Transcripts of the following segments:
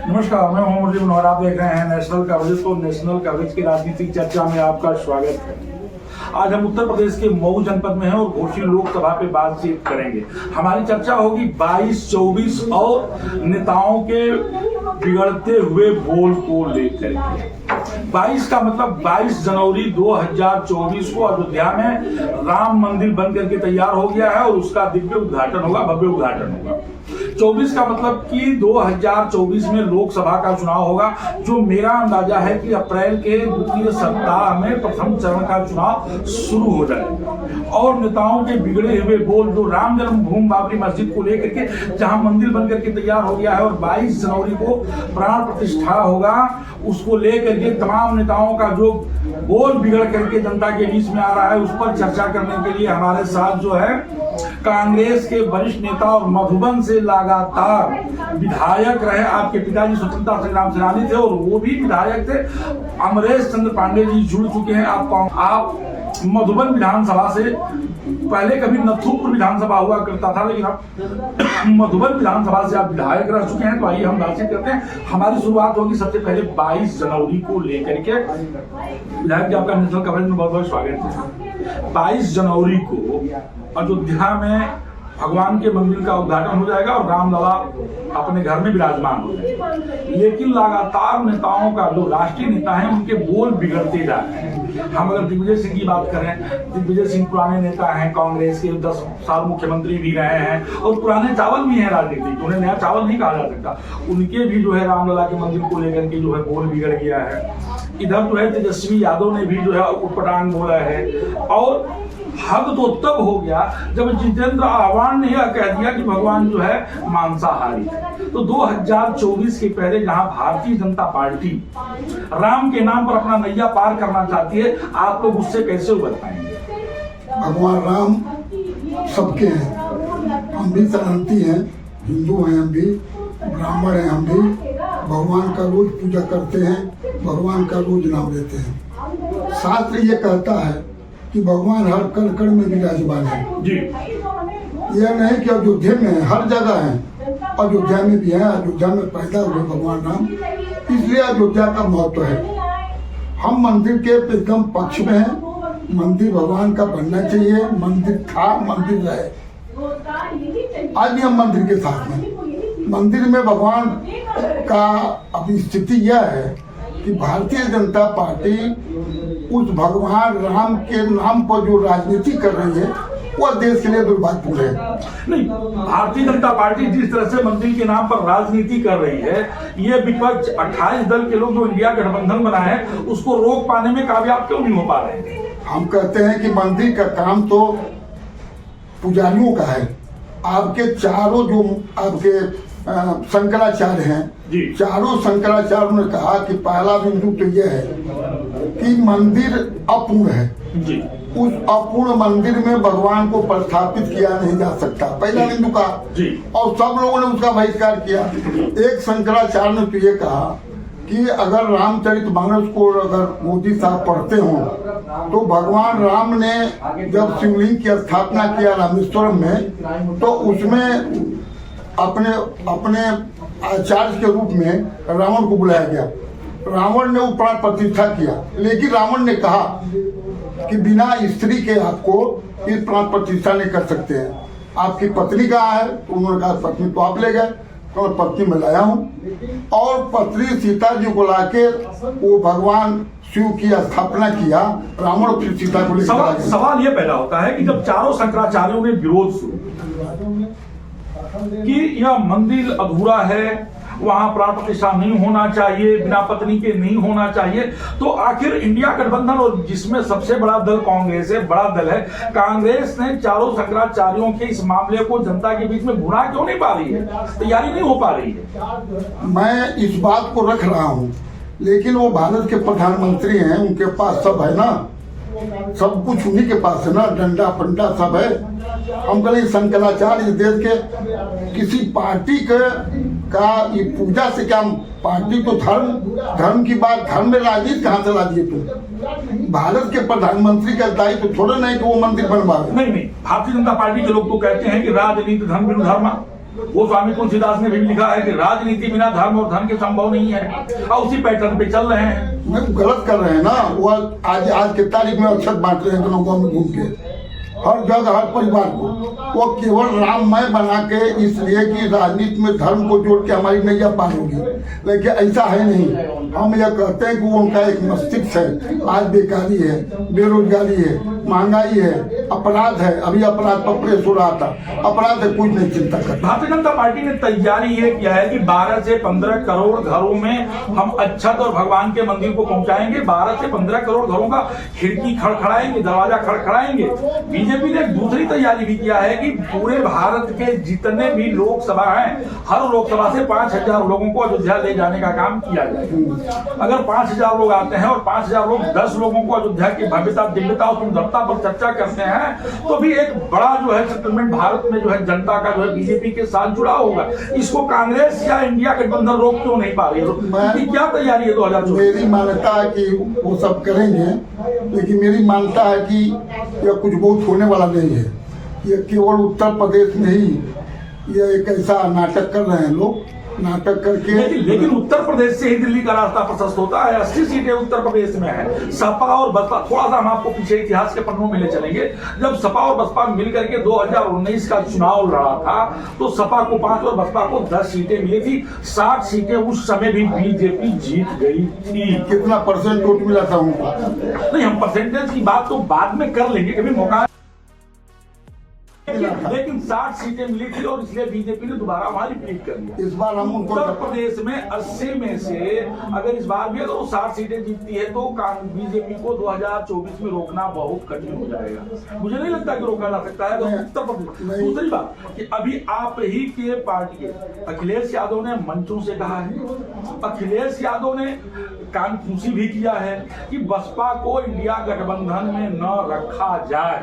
नमस्कार, मैं मोहम्मद इब्न और आप देख रहे हैं नेशनल कवरेज। तो नेशनल कवरेज की राजनीतिक चर्चा में आपका स्वागत है। आज हम उत्तर प्रदेश के मऊ जनपद में हैं और घोसी लोकसभा पे बातचीत करेंगे। हमारी चर्चा होगी 22-24 और नेताओं के बिगड़ते हुए बोल को लेकर के। 22 का मतलब 22 जनवरी 2024 को अयोध्या में राम मंदिर बन करके तैयार हो गया है और उसका दिव्य उद्घाटन होगा, भव्य उद्घाटन होगा। 24 का मतलब कि 2024 में लोकसभा का चुनाव होगा, जो मेरा अंदाजा है कि अप्रैल के द्वितीय सप्ताह में प्रथम चरण का चुनाव शुरू हो जाएगा। और नेताओं के बिगड़े हुए बोल, जो राम जन्मभूमि बाबरी मस्जिद को लेकर के जहां मंदिर बन करके तैयार हो गया है और 22 जनवरी को प्राण प्रतिष्ठा होगा, उसको लेकर के तमाम नेताओं का जो बोल बिगड़ करके जनता के बीच में आ रहा है, उस पर चर्चा करने के लिए हमारे साथ जो है कांग्रेस के वरिष्ठ नेता और मधुबन से लगातार विधायक रहे, आपके पिताजी स्वतंत्रता संग्राम सेनानी थे और वो भी विधायक थे, अमरेश चंद्र पांडे जी जुड़ चुके हैं। आप मधुबन विधानसभा से, पहले कभी नथुपुर विधानसभा हुआ करता था, लेकिन अब मधुबन विधानसभा से आप विधायक रह चुके हैं। तो आइए हम बातचीत करते हैं। हमारी शुरुआत होगी सबसे पहले 22 जनवरी को लेकर के। विधायक जी, आपका नेशनल कवरेज में बहुत बहुत स्वागत है। 22 जनवरी को अयोध्या में भगवान के मंदिर का उद्घाटन हो जाएगा और रामलला अपने घर में विराजमान हो जाएंगे, लेकिन लगातार नेताओं का, जो राष्ट्रीय नेता हैं, उनके बोल बिगड़ते जा रहे हैं। हम अगर दिग्विजय सिंह की बात करें, दिग्विजय सिंह पुराने नेता हैं, कांग्रेस के 10 साल मुख्यमंत्री भी रहे हैं और पुराने चावल भी हैं राजनीति, उन्हें नया चावल नहीं कहा जा सकता। उनके भी जो है रामलला के मंदिर को लेकर के जो है बोल बिगड़ गया है। इधर जो है तेजस्वी यादव ने भी जो है उटपटांग बोला है और हद तो तब हो गया जब जितेंद्र आह्वान ने यह कह दिया कि भगवान जो है मांसाहारी है। तो 2024 के पहले जहां भारतीय जनता पार्टी राम के नाम पर अपना नैया पार करना चाहती है, आप लोग उससे कैसे उबर पाएंगे? भगवान राम सबके हैं, हम भी शरणार्थी हैं, हिंदू हैं, हम भी ब्राह्मण हैं, हम भी भगवान का रोज पूजा करते हैं, भगवान का रोज नाम लेते हैं। शास्त्र ये कहता है कि भगवान हर कण कण में विराजमान है जी। यह नहीं कि अयोध्या में है, हर जगह है, अयोध्या में भी है। अयोध्या में पैदा हुए भगवान राम, इसलिए अयोध्या का महत्व है। हम मंदिर के एकदम पक्ष में हैं। मंदिर भगवान का बनना चाहिए, मंदिर था, मंदिर रहे। आज भी हम मंदिर के साथ में, मंदिर में भगवान का अभी स्थिति यह है कि भारतीय जनता पार्टी उस भगवान राम के नाम पर जो राजनीति कर रही है, वह देश के लिए दुर्भाग्यपूर्ण है। नहीं, भारतीय जनता पार्टी जिस तरह से मंदिर के नाम पर राजनीति कर रही है, ये विपक्ष 28 दल के लोग जो इंडिया गठबंधन बनाए हैं, उसको रोक पाने में कामयाब क्यों नहीं हो पा रहे हैं? हम कहते हैं कि मंदिर का काम तो पुजारियों का है। आपके चारों जो आपके शंकराचार्य हैं, चारों शंकराचार्यों ने कहा कि पहला बिंदु तो यह है कि मंदिर अपूर्ण है जी। उस अपूर्ण मंदिर में भगवान को प्रस्थापित किया नहीं जा सकता, पहला बिंदु कहा जी। और सब लोगों ने उसका बहिष्कार किया। एक शंकराचार्य ने तो ये कहा कि अगर रामचरितमानस को अगर मोदी साहब पढ़ते हो तो भगवान राम ने जब शिवलिंग की स्थापना किया रामेश्वरम में, तो उसमें अपने अपने आचार्य के रूप में रावण को बुलाया गया। रावण ने वो प्राण प्रतिष्ठा किया, लेकिन रावण ने कहा कि बिना स्त्री के आपको इस प्राण प्रतिष्ठा नहीं कर सकते हैं। आपकी पत्नी कहाँ है? तो उन्होंने कहा पत्नी तो आप ले गए। तो पत्नी में लाया हूँ और पत्नी सीता जी को लाके वो भगवान शिव की स्थापना किया। रावण फिर सीता को लेकर सवाल ये पैदा होता है कि जब चारों शंकराचार्यों ने विरोध शुरू कि यह मंदिर अधूरा है, वहां प्राण प्रतिष्ठा नहीं होना चाहिए, बिना पत्नी के नहीं होना चाहिए, तो आखिर इंडिया गठबंधन और जिसमें सबसे बड़ा दल कांग्रेस है, बड़ा दल है, कांग्रेस ने चारों शंकराचार्यों के इस मामले को जनता के बीच में भुना क्यों नहीं पा रही है? तैयारी नहीं हो पा रही है। मैं इस बात को रख रहा हूँ, लेकिन वो भारत के प्रधानमंत्री हैं, उनके पास सब है ना, सब कुछ उन्हीं के पास है ना, डंडा पंडा सब है। हम कहें शंकराचार्य देश के किसी पार्टी का ये पूजा से क्या? पार्टी तो धर्म की बात, धर्म में राजनीति कहाँ से ला दिए तुम? भारत के प्रधानमंत्री का दायित्व तो थोड़ा नहीं कि वो मंदिर बनवा। नहीं, भारतीय जनता पार्टी के लोग तो कहते हैं कि राजनीति धर्म विरुद्ध धर्म। गोस्वामी तुलसीदास ने भी लिखा है कि राजनीति बिना धर्म और धन के संभव नहीं है, और उसी पैटर्न पे चल रहे हैं। नहीं, गलत कर रहे हैं ना। वो आज के तारीख में अक्षत बांट रहे हैं दोनों गाँव में घूम के, हर जगह हर परिवार को। वो केवल राममय बना के, इसलिए कि राजनीति में धर्म को जोड़ के हमारी नैया पार होगी, लेकिन ऐसा है नहीं। हम यह कहते हैं कि वो उनका एक मस्तिष्क है। आज बेकारी है, बेरोजगारी है, महंगाई है, अपराध है। अभी अपराध पर प्रेस हो रहा था, अपराध है, कुछ नहीं चिंता करता। भारतीय जनता पार्टी ने तैयारी ये किया है कि 12 से 15 करोड़ घरों में हम अच्छत और भगवान के मंदिर को पहुंचाएंगे। 12 से 15 करोड़ घरों का खिड़की खड़खड़ाएंगे, दरवाजा खड़खड़ाएंगे। बीजेपी ने दूसरी तैयारी भी किया है कि पूरे भारत के जितने भी लोकसभा हैं, हर लोकसभा से 5000 लोगों को अयोध्या ले जाने का काम किया जाएगा। अगर 5000 लोग आते हैं और 5000 लोग 10 लोगों को अयोध्या की भव्यता, दिव्यता और सुंदरता पर चर्चा करते हैं, तो भी एक बड़ा जो है सेटलमेंट भारत में जो है जनता का जो है बीजेपी के साथ जुड़ा होगा। इसको कांग्रेस या इंडिया गठबंधन रोक क्यों नहीं पा रही है? क्या तैयारी है 2024? मेरी मान्यता है कि वो सब करेंगे, लेकिन मेरी मान्यता है कि यह कुछ बहुत होने वाला नहीं है। ये केवल उत्तर प्रदेश में ही यह एक ऐसा नाटक कर रहे हैं लोग, नाटक करके। लेकिन उत्तर प्रदेश से ही दिल्ली का रास्ता प्रशस्त होता है। 80 सीटें उत्तर प्रदेश में है। सपा और बसपा, थोड़ा सा हम आपको पीछे इतिहास के पन्नों में ले चलेंगे। जब सपा और बसपा मिलकर के 2019 का चुनाव लड़ा था, तो सपा को 5 और बसपा को 10 सीटें मिली थी। 60 सीटें उस समय भी बीजेपी जीत गई थी। कितना परसेंट वोट मिला था उनको? नहीं, हम परसेंटेज की बात तो बाद में कर लेंगे, कभी मौका। लेकिन 60 सीटें मिली थी और इसलिए बीजेपी ने दोबारा वहां रिपीट कर दिया। इस बार हम उनको उत्तर प्रदेश में 80 में से अगर इस बार भी अगर वो 60 सीटें जीतती है तो बीजेपी को 2024 में रोकना बहुत कठिन हो जाएगा। मुझे नहीं लगता कि रोका जा सकता है उत्तर प्रदेश। दूसरी बात कि अभी आप ही के पार्टी के अखिलेश यादव ने मंचों से कहा है, अखिलेश यादव ने कानफूसी भी किया है कि बसपा को इंडिया गठबंधन में न रखा जाए।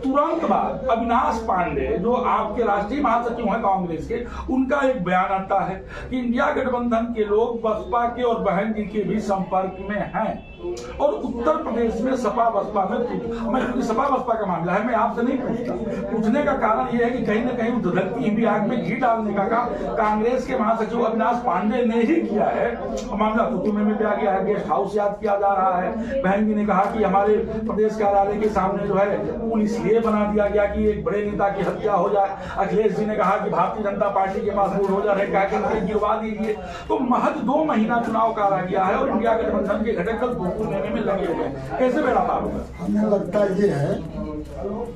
तुरंत बाद अविनाश पांडे जो आपके राष्ट्रीय महासचिव हैं कांग्रेस के, उनका एक बयान आता है कि इंडिया गठबंधन के लोग बसपा के और बहन जी के भी संपर्क में हैं। और उत्तर प्रदेश में सपा बसपा में क्योंकि सपा बसपा का मामला है, मैं आपसे नहीं पूछता। पूछने का कारण यह है कि कहीं ना कहीं धधकती हुई आग में घी डालने का काम कांग्रेस के महासचिव अविनाश पांडे ने ही किया है। मामला कुतुमे में आ गया है, गेस्ट हाउस याद किया जा रहा है। बहन जी ने कहा कि हमारे प्रदेश कार्यालय के सामने जो है पुल इसलिए बना दिया गया कि एक बड़े नेता की हत्या हो जाए। अखिलेश जी ने कहा कि भारतीय जनता पार्टी के पास बुलडोजर है, कहा कि गिरवा दीजिए। तो महज 2 महीना चुनाव का रह गया है और इंडिया गठबंधन के घटक दल लेने में लगे हुए हैं। कैसे बेड़ा पार होगा? हमें लगता ये है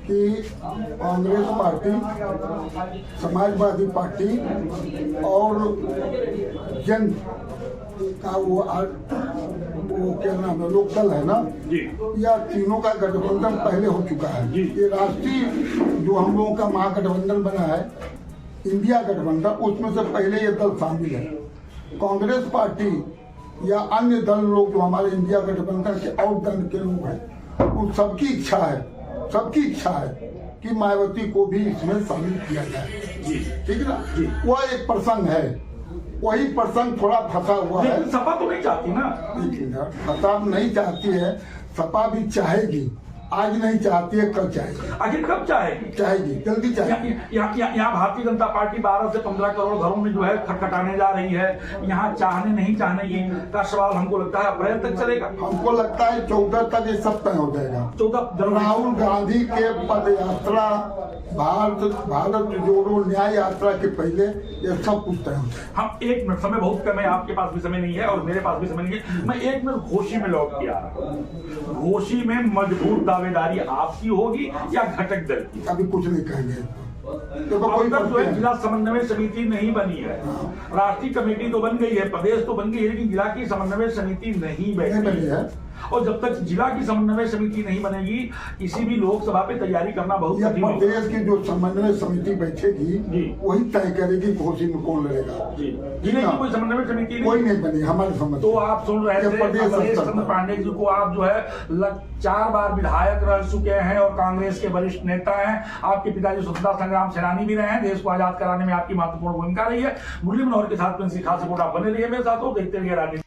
कि कांग्रेस पार्टी, समाजवादी पार्टी और जन का वो क्या नाम है, लोकदल है ना जी, या तीनों का गठबंधन पहले हो चुका है। ये राष्ट्रीय जो हम लोगों का महागठबंधन बना है, इंडिया गठबंधन, उसमें से पहले ये दल शामिल है। कांग्रेस पार्टी या अन्य दल लोग जो हमारे इंडिया गठबंधन के और दल के लोग हैं, उन सबकी इच्छा है कि मायावती को भी इसमें शामिल किया जाए। ठीक है ना? वह एक प्रसंग है, वही प्रसंग थोड़ा फंसा हुआ है। सपा तो नहीं चाहती ना, सपा नहीं चाहती है, सपा भी चाहेगी। आज नहीं चाहती है, कल चाहेगी। आखिर कब चाहेगी? जल्दी चाहेगी। यहाँ भारतीय जनता पार्टी 12 से 15 करोड़ घरों में जो है खटखटाने जा रही है। यहाँ चाहने नहीं चाहने का सवाल हमको लगता है अप्रैल तक चलेगा। हमको लगता है 14 तक ये सब तय हो जाएगा। 14 राहुल गांधी के पद यात्रा, भारत जोड़ो न्याय यात्रा के पहले ये सब कुछ तय हो जाएगा। हम 1 मिनट, समय बहुत कम है, आपके पास भी समय नहीं है और मेरे पास भी समय नहीं है। मैं 1 मिनट घोषी में लौट के आ रहा हूँ। घोषी में मजबूत दावेदारी आपकी होगी या घटक दल की? अभी कुछ नहीं कहेंगे। तो कोई जो है जिला समन्वय समिति नहीं बनी है। राष्ट्रीय कमेटी तो बन गई है, प्रदेश तो बन गई है, लेकिन जिला की समन्वय समिति नहीं बनी है। और जब तक जिला की समन्वय समिति नहीं बनेगी, किसी भी लोकसभा पे तैयारी करना बहुत कठिन होगा। प्रदेश की जो समन्वय समिति बैठेगी वही तय करेगी घोषी में कौन लड़ेगा। जिले की कोई समन्वय समिति कोई नहीं बनी हमारे समझ। तो आप सुन रहे थे अखिलेश चंद्र पांडे जी को, आप जो है 4 बार विधायक रह चुके हैं और कांग्रेस के वरिष्ठ नेता हैं। आपके पिताजी स्वतंत्रता संग्राम सेनानी भी रहे हैं, देश को आजाद कराने में आपकी महत्वपूर्ण भूमिका रही है। मुरली मनोहर के साथ खास रिपोर्ट आप बने रहिए मेरे साथ, देखते रहिए राजनीति।